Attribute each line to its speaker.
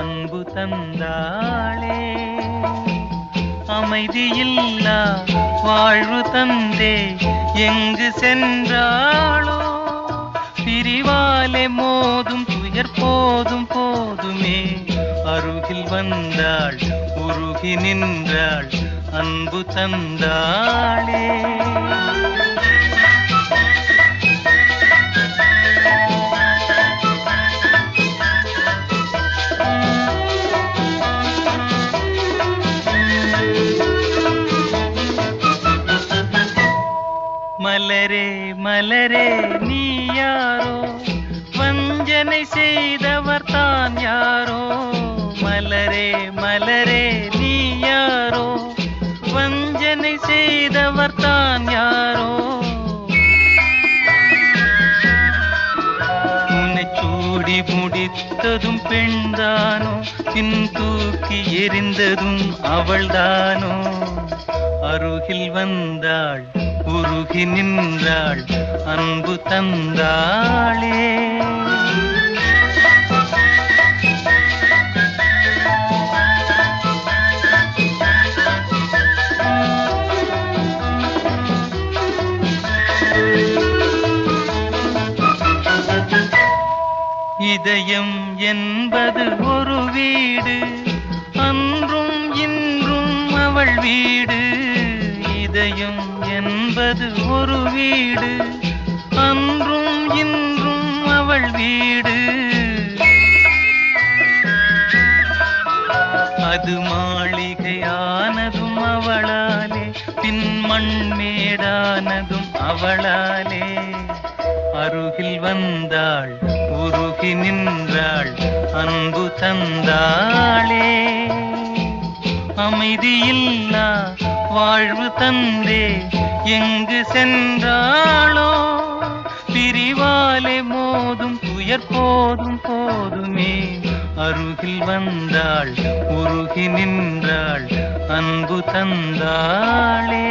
Speaker 1: அன்பு தந்தாளே. அமைதியில்லா வாழ்வு தந்தே எங்கு சென்றாளோ, பிரிவாலே மோதும் துயர் போதும் போதுமே. அருகில் வந்தாள் உருகி நின்றாள் அன்பு தந்தாளே. மலரே மலரே நீ யாரோ, வஞ்சனை செய்தவர் தான் யாரோ. மலரே மலரே நீ யாரோ, வஞ்சனை செய்தவர் தான் யாரோ. உன்னை சூடி முடித்ததும் பெண்தானோ, பின் தூக்கி எறிந்ததும் அவள்தானோ. அருகில் வந்தாள் உருகி நின்றாள் அன்பு தந்தாளே. இதயம் என்பது ஒரு வீடு, அன்றும் இன்றும் அவள் வீடு. இதயம் என்பது ஒரு வீடு, அன்றும் இன்றும் அவள் வீடு. அது மாளிகையானதும் அவளாலே, பின் மண்மேடானதும் அவளாலே. அருகில் வந்தாள் உருகி நின்றாள் அன்பு தந்தாளே. அமைதியில்லா வாழ்வு தந்தே எங்கு சென்றாளோ, பிரிவாலே மோதும் துயர் போதும் போதுமே. அருகில் வந்தாள் உருகி நின்றாள் அன்பு தந்தாளே.